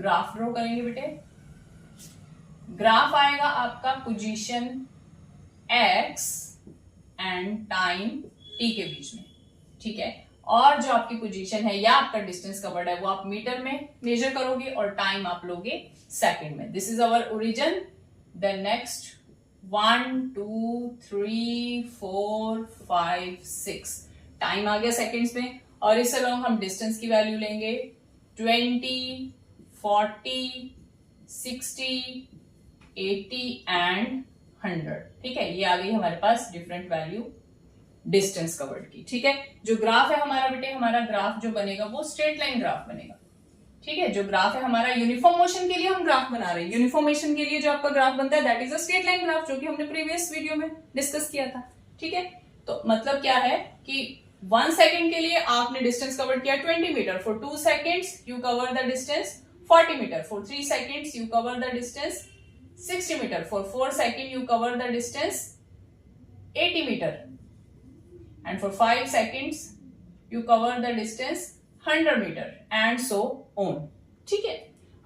Graph draw करेंगे बेटे। Graph आएगा आपका position x and time t के बीच में, ठीक है। और जो आपकी पोजीशन है या आपका डिस्टेंस कवर्ड है वो आप मीटर में मेजर करोगे और टाइम आप लोगे सेकंड में। This is our origin. Then next 1 2 3 4 5 6 time आ गया सेकंड्स में, और इस अलोंग हम डिस्टेंस की वैल्यू लेंगे 20 40 60 80 एंड 100, ठीक है। ये आ गई हमारे पास डिफरेंट वैल्यू डिस्टेंस कवर्ड की, ठीक है। जो ग्राफ है हमारा बेटे, हमारा ग्राफ जो बनेगा वो स्ट्रेट लाइन ग्राफ बनेगा, ठीक है। जो ग्राफ है हमारा यूनिफॉर्म मोशन के लिए हम ग्राफ बना रहे हैं। यूनिफॉर्म मोशन के लिए जो आपका ग्राफ बनता है that is a straight line graph, जो कि हमने प्रीवियस वीडियो में डिस्कस किया था, ठीक है। तो मतलब क्या है कि 1 सेकेंड के लिए आपने डिस्टेंस कवर किया 20 metre, for 2 seconds you cover the distance 40 metre, for 3 seconds you cover the distance 60 metre, for 4 second you cover the distance 80 metre, and for 5 seconds you cover the distance 100 meter and so on, ठीक है।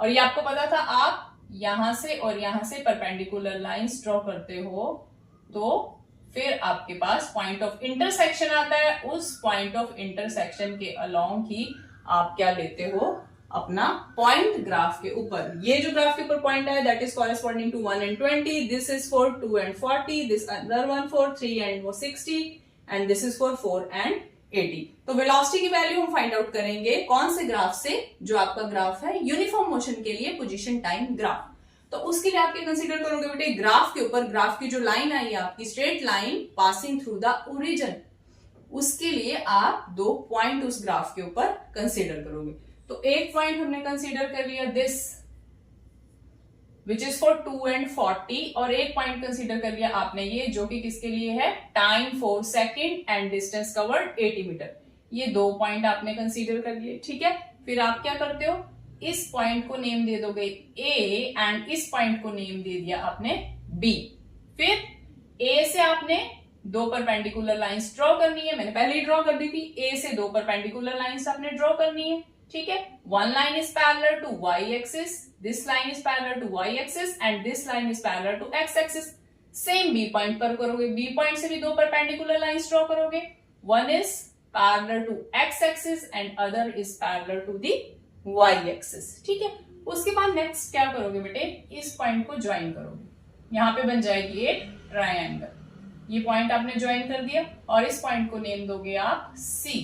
और ये आपको पता था, आप यहां से और यहां से परपेंडिकुलर लाइंस ड्रॉ करते हो तो फिर आपके पास पॉइंट ऑफ इंटरसेक्शन आता है। उस पॉइंट ऑफ इंटरसेक्शन के अलोंग ही आप क्या लेते हो, अपना पॉइंट ग्राफ के ऊपर। ये जो ग्राफ के ऊपर पॉइंट है that is corresponding to 1 and 20, this is for 2 and 40, this other one for 3 and 60 and this is for 4 and 80। तो वेलोसिटी की वैल्यू हम फाइंड आउट करेंगे कौन से ग्राफ से, जो आपका ग्राफ है यूनिफॉर्म मोशन के लिए पोजीशन टाइम ग्राफ। तो उसके लिए आप क्या कंसीडर करोगे बेटे, ग्राफ के ऊपर ग्राफ की जो लाइन आई है आपकी straight line passing through the origin, उसके लिए आप 2 पॉइंट उस ग्राफ के ऊपर कंसीडर करोगे। तो एक पॉइंट हमने कंसीडर कर लिया this which is for 2 and 40, और एक पॉइंट कंसीडर कर लिया आपने ये, जो कि किसके लिए है, time 4 second and distance covered 80 metre. ये 2 पॉइंट आपने कंसीडर कर लिए, ठीक है। फिर आप क्या करते हो, इस पॉइंट को नेम दे दोगे ए एंड इस पॉइंट को नेम दे दिया आपने बी। फिर ए से आपने 2 परपेंडिकुलर लाइंस ड्रॉ करनी है, मैंने पहले ही ड्रॉ कर दी थी। ए से 2 परपेंडिकुलर लाइंस आपने ड्रॉ करनी है, ठीक है। One line is parallel to y axis, this line is parallel to y axis and this line is parallel to x axis। Same B point पर करोगे, बी पॉइंट से भी 2 परपेंडिकुलर लाइंस ड्रॉ करोगे। One is parallel to x axis and other is parallel to the y axis, ठीक है। उसके बाद next क्या करोगे बेटे, इस पॉइंट को ज्वाइन करोगे, यहाँ पे बन जाएगी एक ट्रायंगल। ये पॉइंट आपने ज्वाइन कर दिया और इस पॉइंट को नेम दोगे आप सी,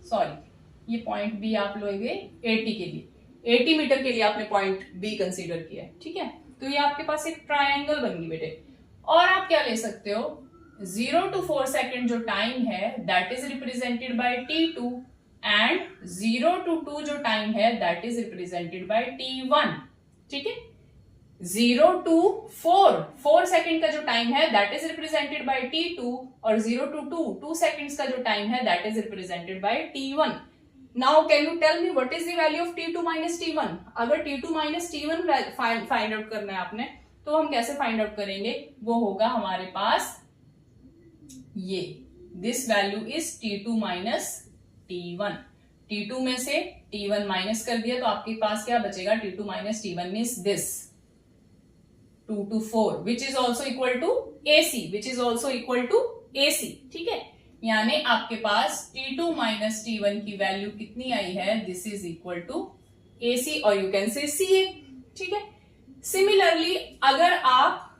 सॉरी ये पॉइंट बी आप लोगे 80 के लिए, 80 मीटर के लिए आपने पॉइंट बी कंसीडर किया है, ठीक है। तो ये आपके पास एक ट्रायंगल बन गई बेटे। और आप क्या ले सकते हो, 0 to 4 सेकेंड जो टाइम है that is represented bye t2 and 0 to 2 जो टाइम है that is represented bye t1, ठीक है। 0 to 4 सेकेंड का जो टाइम है that is represented bye t2 और 0 to 2 सेकेंड्स का जो टाइम है that is represented bye t1। Now can you tell me what is the value of t2 minus t1? अगर t2 minus t1 find out करना है आपने तो हम कैसे फाइंड आउट करेंगे, वो होगा हमारे पास ये, this value is t2 minus t1। t2 में से t1 माइनस कर दिया तो आपके पास क्या बचेगा, t2 minus t1 means this 2 to 4 which is also equal to AC, which is also equal to AC, ठीक है। यानी आपके पास t2 minus t1 की वैल्यू कितनी आई है, this is equal to AC और यू कैन से CA, ठीक है। सिमिलरली अगर आप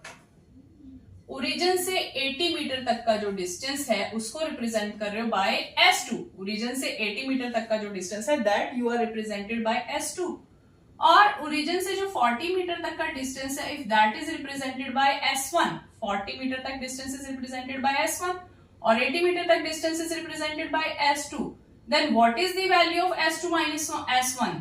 ओरिजिन से 80 मीटर तक का जो डिस्टेंस है उसको रिप्रेजेंट कर रहे हो बाय S2, ओरिजिन से 80 मीटर तक का जो डिस्टेंस है that you are represented by S2, और ओरिजिन से जो 40 मीटर तक का डिस्टेंस है if that is represented by S1, 40 metre तक distance is represented by S1 और 80 मीटर तक distance is represented by S2, then what is the value of S2 minus S1?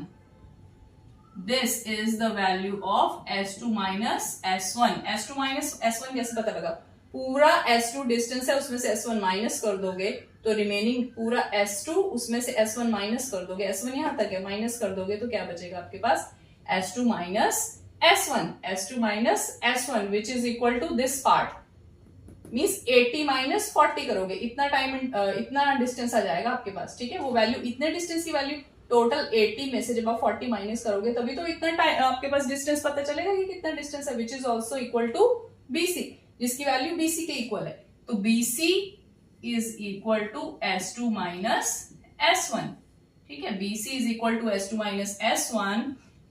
This is the value of S2 minus S1। S2 minus S1 कैसे पता लगा, पूरा S2 distance है उसमें से S1 minus कर दोगे तो रिमेनिंग पूरा S2 उसमें से S1 माइनस कर दोगे, S1 यहां तक है, माइनस कर दोगे तो क्या बचेगा आपके पास, S2 minus S1, S2 minus S1 which is equal to this part means 80 minus 40 करोगे, इतना टाइम इतना डिस्टेंस आ जाएगा आपके पास, ठीक है। वो वैल्यू, इतने डिस्टेंस की वैल्यू टोटल 80 में से जब आप 40 माइनस करोगे तभी तो इतना टाइम आपके पास डिस्टेंस पता चलेगा कि कितना डिस्टेंस है, which is also equal to BC, जिसकी वैल्यू BC के इक्वल है। तो BC is equal to S2 minus S1, ठीक है। BC is equal to S2 minus S1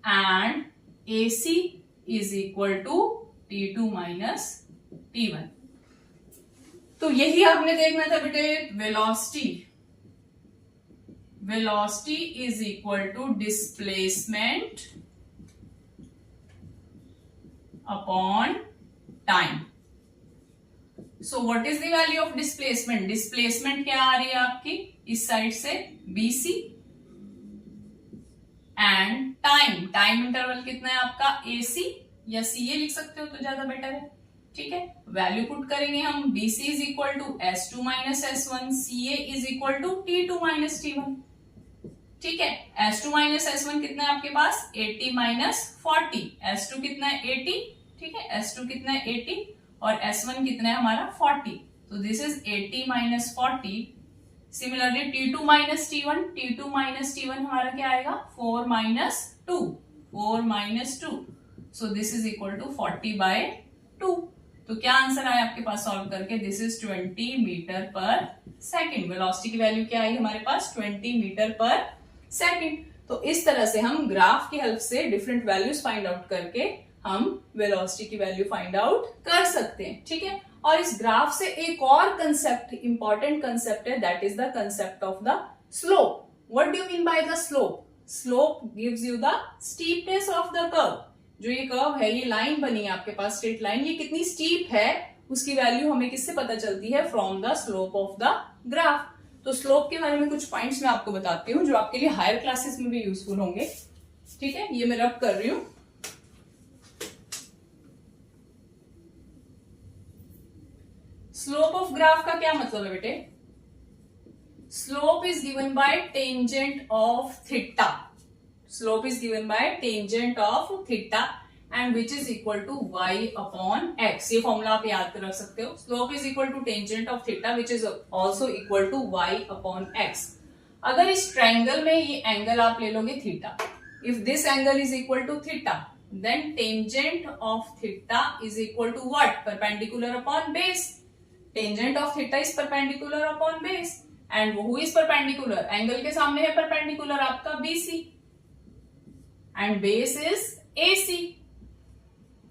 and AC is equal to T2 minus T1। तो यही आपने देखना था बेटे, velocity is equal to displacement upon time. So what is the value of displacement? Displacement क्या आ रही है आपकी इस साइड से BC, एंड टाइम इंटरवल कितना है आपका AC, या CA लिख सकते हो तो ज्यादा बेटर है, ठीक है। वैल्यू पुट करेंगे हम, BC is equal to S2 minus S1, CA is equal to T2 minus T1, ठीक है। S2 माइनस S1 कितना है आपके पास 80 माइनस 40, S2 कितना है 80, ठीक है। S2 कितना है 80 और S1 कितना है हमारा 40, तो this is 80 minus 40। Similarly T2 minus T1, T2 minus T1 हमारा क्या आएगा 4 minus 2, 4 minus 2, so this is equal to 40 by 2। तो क्या आंसर आया आपके पास सॉल्व करके? दिस इज 20 मीटर पर सेकेंड। वेलोसिटी की वैल्यू क्या आई हमारे पास 20 मीटर पर सेकेंड। तो इस तरह से हम ग्राफ की हेल्प से डिफरेंट वैल्यूज फाइंड आउट करके हम वेलोसिटी की वैल्यू फाइंड आउट कर सकते हैं, ठीक है। और इस ग्राफ से एक और कंसेप्ट, इंपॉर्टेंट कंसेप्ट है, that is the concept of the slope. What do you mean by the slope? Slope gives you the steepness of the curve. जो ये कर्व है, ये लाइन बनी है आपके पास स्ट्रेट लाइन, ये कितनी स्टीप है उसकी वैल्यू हमें किससे पता चलती है? From the slope of the graph. तो स्लोप के बारे में कुछ पॉइंट्स मैं आपको बताती हूँ जो आपके लिए हायर क्लासेस में भी यूजफुल होंगे, ठीक है। ये मैं रब कर रही हूं। स्लोप ऑफ ग्राफ का क्या मतलब है बेटे? Slope is given by tangent of theta. Slope is given by tangent of theta and which is equal to y upon x. ये फॉर्मूला आप याद कर रख सकते हो। Slope is equal to tangent of theta which is also equal to y upon x. अगर इस triangle में ये एंगल आप ले लोगे theta, if this angle is equal to theta, then tangent of theta is equal to what? Perpendicular upon base. Tangent of theta is perpendicular upon base and who is perpendicular? Angle के सामने है perpendicular आपका BC. And base is AC.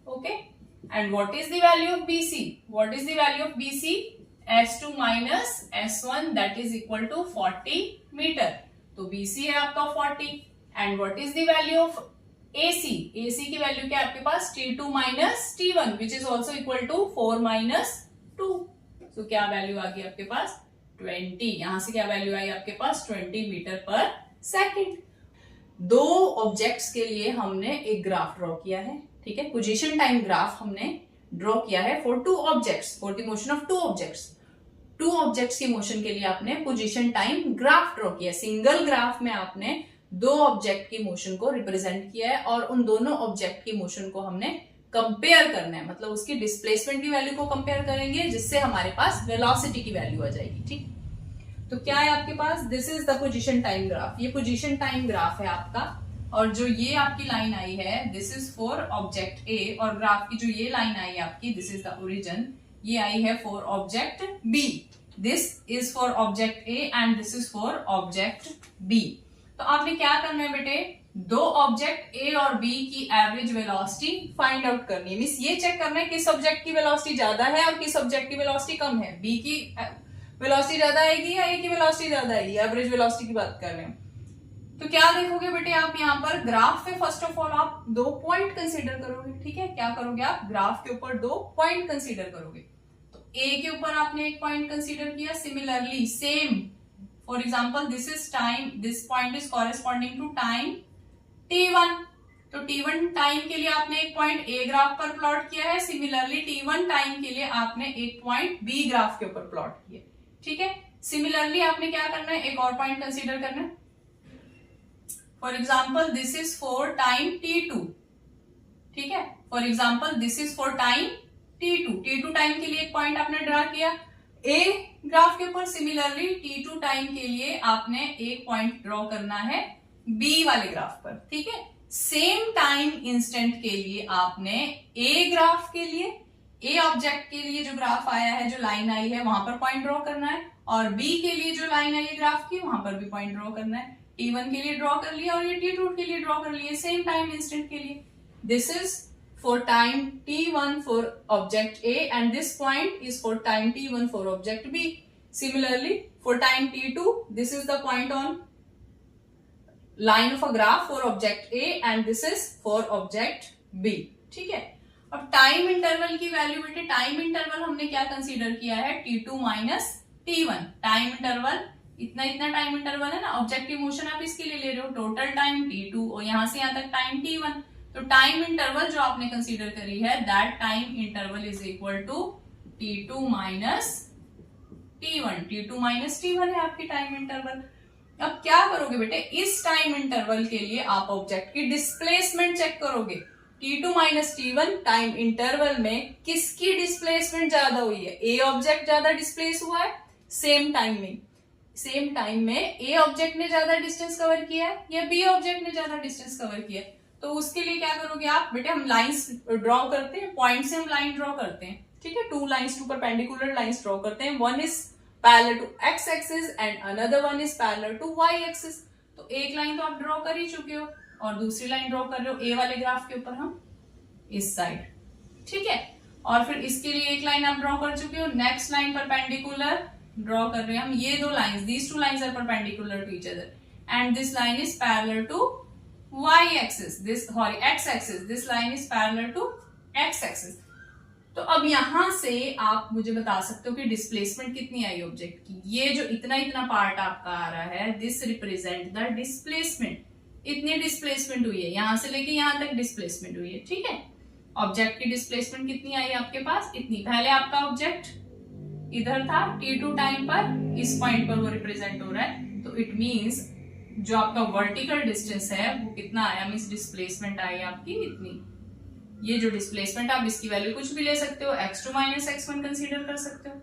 Okay. And what is the value of BC? What is the value of BC? S2 minus S1, that is equal to 40 meter. तो BC है आपका 40. And what is the value of AC? AC की value क्या है आपके पास? T2 minus T1, which is also equal to 4 minus 2. So क्या value आ गई आपके पास? 20. यहां से क्या वैल्यू आई आपके पास? 20 मीटर पर सेकेंड। दो ऑब्जेक्ट्स के लिए हमने एक ग्राफ ड्रॉ किया है, ठीक है। पोजीशन टाइम ग्राफ हमने ड्रॉ किया है for two objects, for the motion of two objects. Two objects के मोशन के लिए आपने पोजीशन टाइम ग्राफ ड्रॉ किया। सिंगल ग्राफ में आपने दो ऑब्जेक्ट की मोशन को रिप्रेजेंट किया है और उन दोनों ऑब्जेक्ट की मोशन को हमने कंपेयर करना है, मतलब उसकी डिस्प्लेसमेंट की वैल्यू को कंपेयर करेंगे जिससे हमारे पास वेलोसिटी की वैल्यू आ जाएगी, ठीक। तो क्या है आपके पास? This is the position time graph. ये पोजीशन टाइम ग्राफ है आपका, और जो ये आपकी लाइन आई है this is for object A, और ग्राफ की जो ये लाइन आई है आपकी, दिस इज द ओरिजिन, ये आई है for object B. This is for object A and this is for object B. तो आपने क्या करना है बेटे? दो ऑब्जेक्ट ए और बी की एवरेज वेलोसिटी फाइंड आउट करनी है। मींस ये चेक करना है किस ऑब्जेक्ट की वेलोसिटी ज्यादा है और किस ऑब्जेक्ट की वेलोसिटी कम है। बी की वेलोसिटी ज्यादा आएगी या ए की वेलोसिटी ज्यादा आएगी? एवरेज वेलोसिटी की बात कर रहे हैं। तो क्या देखोगे बेटे आप यहाँ पर ग्राफ पे? फर्स्ट ऑफ ऑल आप दो पॉइंट कंसीडर करोगे, ठीक है। क्या करोगे आप? ग्राफ के ऊपर दो पॉइंट कंसीडर करोगे। तो ए के ऊपर आपने एक पॉइंट कंसीडर किया, similarly same for example this is time, this point is corresponding to time t1। तो t1 टाइम के लिए आपने एक पॉइंट ए ग्राफ पर प्लॉट किया है, सिमिलरली t1 टाइम के लिए आपने एक पॉइंट बी ग्राफ के ऊपर प्लॉट किया, ठीक है। सिमिलरली आपने क्या करना है? एक और पॉइंट कंसीडर करना है। For example this is for time t2, ठीक है। For example this is for time t2 time के लिए एक पॉइंट आपने ड्रा किया ए ग्राफ के ऊपर। सिमिलरली t2 टाइम के लिए आपने एक पॉइंट ड्रॉ करना है बी वाले ग्राफ पर, ठीक है। सेम टाइम इंस्टेंट के लिए आपने ए ग्राफ के लिए, ए ऑब्जेक्ट के लिए जो ग्राफ आया है, जो लाइन आई है, वहां पर पॉइंट ड्रॉ करना है, और बी के लिए जो लाइन आई है ग्राफ की, वहां पर भी पॉइंट ड्रॉ करना है। T1 के लिए ड्रॉ कर लिया और ये T2 के लिए ड्रॉ कर लिए, सेम टाइम इंस्टेंट के लिए। This is for time T1 for object A and this point is for time T1 for object B. Similarly, for time T2, this is the point on line of a graph for object A and this is for object B. ठीक है। अब time interval की value बेटे, time interval हमने क्या consider किया है, T2 minus T1। Time interval इतना इतना टाइम इंटरवल है ना, ऑब्जेक्टिव मोशन आप इसके लिए ले रहे हो, टोटल टाइम T2 और यहां से यहां तक टाइम T1। तो टाइम इंटरवल जो आपने कंसीडर करी है, that time interval is equal to T2 minus T1। T2 minus T1 है आपकी टाइम इंटरवल। अब क्या करोगे बेटे, इस टाइम इंटरवल के लिए आप ऑब्जेक्ट की डिस्प्लेसमेंट चेक करोगे। T2 minus T1 time interval में किसकी डिस्प्लेसमेंट ज्यादा हुई है, ए ऑब्जेक्ट ज्यादा डिस्प्लेस हुआ है सेम टाइम में, सेम टाइम में ए ऑब्जेक्ट ने ज्यादा डिस्टेंस कवर किया है या बी ऑब्जेक्ट ने ज्यादा डिस्टेंस कवर किया है। तो उसके लिए क्या करोगे आप बेटे, हम लाइंस ड्रॉ करते हैं, पॉइंट से हम लाइन ड्रॉ करते हैं, ठीक है। Two lines, two perpendicular lines draw करते हैं, one is parallel to X axis and another one is parallel to Y axis. तो एक लाइन तो आप ड्रॉ कर ही चुके हो और दूसरी लाइन ड्रॉ कर रहे हो ए वाले ग्राफ के ऊपर हम इस साइड, ठीक है। और फिर इसके लिए एक लाइन आप ड्रॉ कर चुके हो, नेक्स्ट लाइन परपेंडिकुलर ड्रॉ कर रहे हैं हम, ये दो lines, these two lines are perpendicular to each other and this line is parallel to y axis, this sorry x axis, this line is parallel to x axis। तो अब यहां से आप मुझे बता सकते हो कि डिस्प्लेसमेंट कितनी आई ऑब्जेक्ट की। ये जो इतना इतना पार्ट आपका आ रहा है, दिस रिप्रेजेंट द डिस्प्लेसमेंट। इतनी डिस्प्लेसमेंट हुई है, यहां से लेके यहां तक डिस्प्लेसमेंट हुई है, ठीक है। ऑब्जेक्ट की डिस्प्लेसमेंट कितनी आई आपके पास, इतनी। पहले आपका ऑब्जेक्ट इधर था, T2 टाइम पर इस पॉइंट पर वो रिप्रेजेंट हो रहा है, तो इट मीन्स जो आपका वर्टिकल डिस्टेंस है वो कितना आया, मींस डिस्प्लेसमेंट आई आपकी इतनी। ये जो डिस्प्लेसमेंट, आप इसकी वैल्यू कुछ भी ले सकते हो, x2 माइनस x1 कंसीडर कर सकते हो।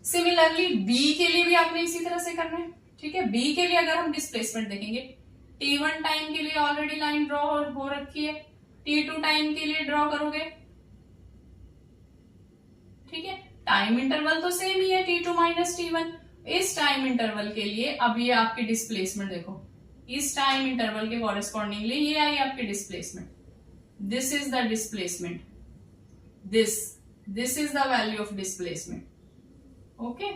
सिमिलरली बी के लिए भी आपने इसी तरह से करना है, ठीक है। बी के लिए अगर हम डिस्प्लेसमेंट देखेंगे, T1 टाइम के लिए ऑलरेडी लाइन ड्रॉ हो रखी है, T2 टाइम के लिए ड्रॉ करोगे, ठीक है। टाइम इंटरवल तो सेम ही है, T2 माइनस T1। इस टाइम इंटरवल के लिए अब ये आपकी डिस्प्लेसमेंट देखो, इस टाइम इंटरवल के कॉरेस्पॉन्डिंगली ये आई आपकी displacement. This is the displacement, this is the value of displacement, okay.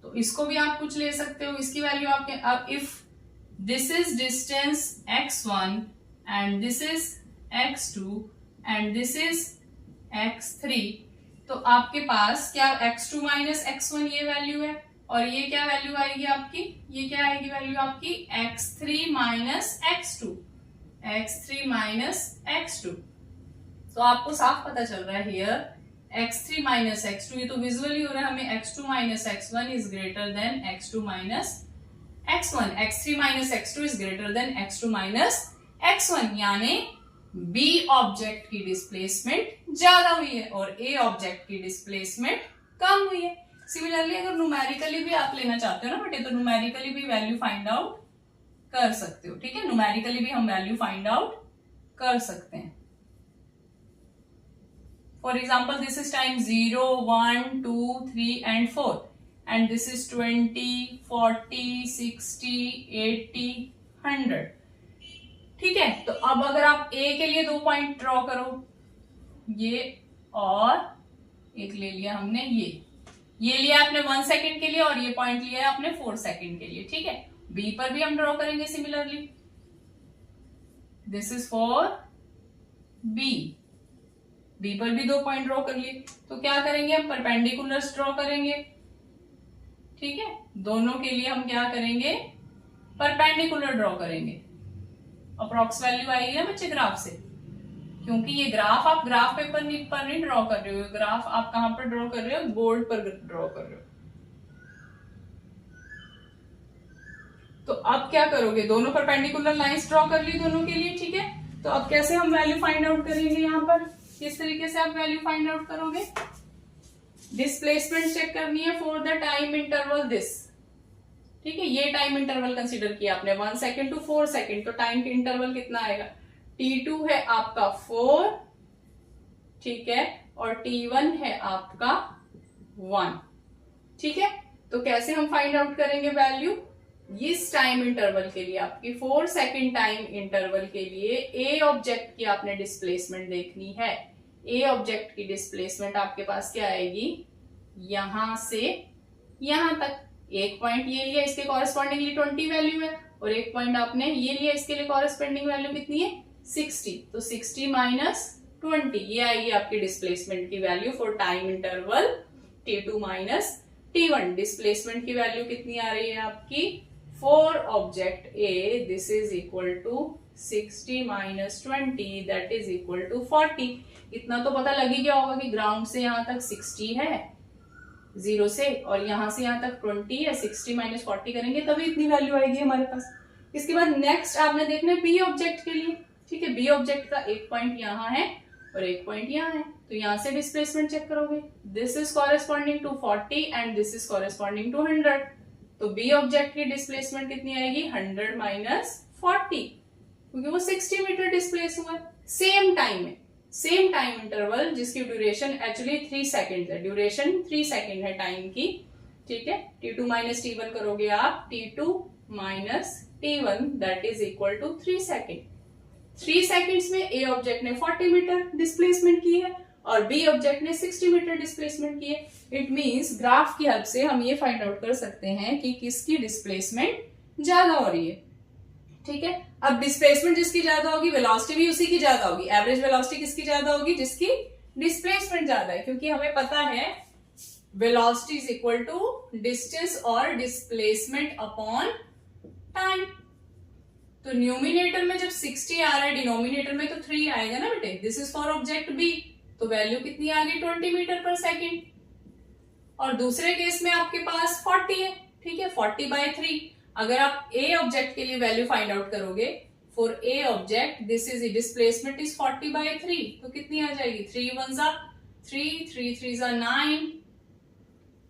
तो इसको भी आप कुछ ले सकते हो, इसकी वैल्यू आपके, अब if this is distance x1 and this is x2 and this is x3, तो आपके पास क्या x2 माइनस x1 ये वैल्यू है, और ये क्या वैल्यू आएगी आपकी, ये क्या आएगी वैल्यू आपकी, x3 minus x2, x3 minus x2। तो आपको साफ पता चल रहा है हियर x3 माइनस x2, ये तो विजुअली हो रहा है हमें, x2 minus x1 is greater than x2 minus x1, x3 minus x2 is greater than x2 minus x1, यानी बी ऑब्जेक्ट की डिस्प्लेसमेंट ज्यादा हुई है और ए ऑब्जेक्ट की डिस्प्लेसमेंट कम हुई है। सिमिलरली अगर न्यूमेरिकली भी आप लेना चाहते हो ना बेटे, तो न्यूमेरिकली भी वैल्यू फाइंड आउट कर सकते हो, ठीक है। न्यूमेरिकली भी हम वैल्यू फाइंड आउट कर सकते हैं। For example this is time 0, 1, 2, 3 and 4 and this is 20, 40, 60, 80, 100, ठीक है। तो अब अगर आप ए के लिए 2 पॉइंट ड्रॉ करो, ये और एक ले लिया हमने, ये लिया आपने 1 सेकेंड के लिए और ये पॉइंट लिया है आपने 4 सेकेंड के लिए, ठीक है। बी पर भी हम ड्रॉ करेंगे similarly, this is for B पर भी 2 पॉइंट ड्रॉ कर लिए। तो क्या करेंगे हम, परपेंडिकुलर्स ड्रॉ करेंगे, ठीक है। दोनों के लिए हम क्या करेंगे, परपेंडिकुलर ड्रॉ करेंगे। अप्रॉक्स वैल्यू आई है बच्चे ग्राफ से, क्योंकि ये ग्राफ आप ग्राफ पेपर पर नहीं ड्रॉ कर रहे हो, ग्राफ आप कहां पर ड्रॉ कर रहे हो, बोर्ड पर ड्रॉ कर रहे हो। तो अब क्या करोगे, दोनों परपेंडिकुलर लाइंस ड्रॉ कर ली दोनों के लिए, ठीक है। तो अब कैसे हम वैल्यू फाइंड आउट करेंगे, यहाँ पर किस तरीके से आप वैल्यू फाइंड आउट करोगे, डिस्प्लेसमेंट चेक करनी है for the time interval this, ठीक है, ये टाइम इंटरवल कंसीडर किया आपने 1 सेकेंड टू 4 सेकेंड, तो टाइम इंटरवल कितना आएगा, T2 है आपका 4, ठीक है, और T1 है आपका 1, ठीक है। तो कैसे हम फाइंड आउट करेंगे वैल्यू, इस टाइम इंटरवल के लिए आपकी 4 सेकेंड टाइम इंटरवल के लिए ए ऑब्जेक्ट की आपने डिस्प्लेसमेंट देखनी है। ए ऑब्जेक्ट की डिस्प्लेसमेंट आपके पास क्या आएगी, यहां से यहां तक, एक पॉइंट ये लिया, इसके कॉरेस्पॉन्डिंगली 20 वैल्यू है, और एक पॉइंट आपने ये लिया, इसके लिए कॉरेस्पॉन्डिंग वैल्यू कितनी है 60, तो 60 माइनस 20 ये आएगी आपकी डिस्प्लेसमेंट की value for time interval T2 minus T1। Displacement की वैल्यू कितनी आ रही है आपकी, for object A this is equal to 60 minus 20 that is equal to 40। इतना तो पता लग ही गया होगा कि ग्राउंड से यहां तक 60 है 0 से, और यहां से यहां तक 20 है, 60 माइनस 40 करेंगे तभी इतनी वैल्यू आएगी हमारे पास। इसके बाद नेक्स्ट आपने देखना है बी ऑब्जेक्ट के लिए, ठीक है, बी ऑब्जेक्ट का एक पॉइंट यहाँ है और एक पॉइंट यहाँ है, तो यहां से डिस्प्लेसमेंट चेक करोगे, this is corresponding to 40 and this is corresponding to 100, तो बी ऑब्जेक्ट की डिस्प्लेसमेंट कितनी आएगी 100 माइनस 40, क्योंकि वो 60 मीटर डिस्प्लेस हुआ है सेम टाइम में, सेम टाइम इंटरवल जिसकी ड्यूरेशन एक्चुअली 3 सेकेंड है, ड्यूरेशन 3 सेकेंड है टाइम की, ठीक है। T2 माइनस T1 करोगे आप, T2 minus T1 that is equal to 3 second. 3 seconds में ए ऑब्जेक्ट ने 40 मीटर डिस्प्लेसमेंट की है और बी ऑब्जेक्ट ने 60 मीटर डिस्प्लेसमेंट की है। इट मींस ग्राफ की हेल्प से हम ये फाइंड आउट कर सकते हैं कि किसकी डिस्प्लेसमेंट ज्यादा हो रही है, ठीक है। अब डिस्प्लेसमेंट जिसकी ज्यादा होगी वेलोसिटी भी उसी की ज्यादा होगी, एवरेज वेलोसिटी किसकी ज्यादा होगी, जिसकी डिस्प्लेसमेंट ज्यादा है, क्योंकि हमें पता है velocity is equal to distance और डिस्प्लेसमेंट अपॉन टाइम। तो न्यूमिनेटर में जब 60 आ रहा है, डिनोमिनेटर में तो 3 आएगा ना बेटे, this is for object B, तो वैल्यू कितनी आ गई 20 मीटर पर सेकेंड, और दूसरे केस में आपके पास 40 है, ठीक है, 40/3। अगर आप ए ऑब्जेक्ट के लिए वैल्यू फाइंड आउट करोगे, for a object this is displacement is 40/3, तो कितनी आ जाएगी 3 1 जा 3, 3 3 जा 9,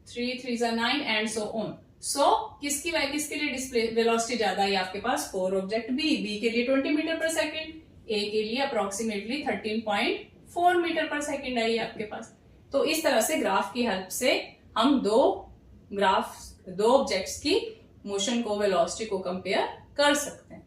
3 3 जा 9 एंड सो ऑन। सो किसके लिए डिस्प्ले वेलोसिटी ज्यादा है आपके पास, फॉर ऑब्जेक्ट बी के लिए 20 मीटर पर सेकेंड, ए के लिए अप्रोक्सीमेटली 13.4 मीटर पर सेकेंड आई है आपके पास। तो इस तरह से ग्राफ की हेल्प से हम दो ऑब्जेक्ट्स की मोशन को, वेलोसिटी को कंपेयर कर सकते हैं।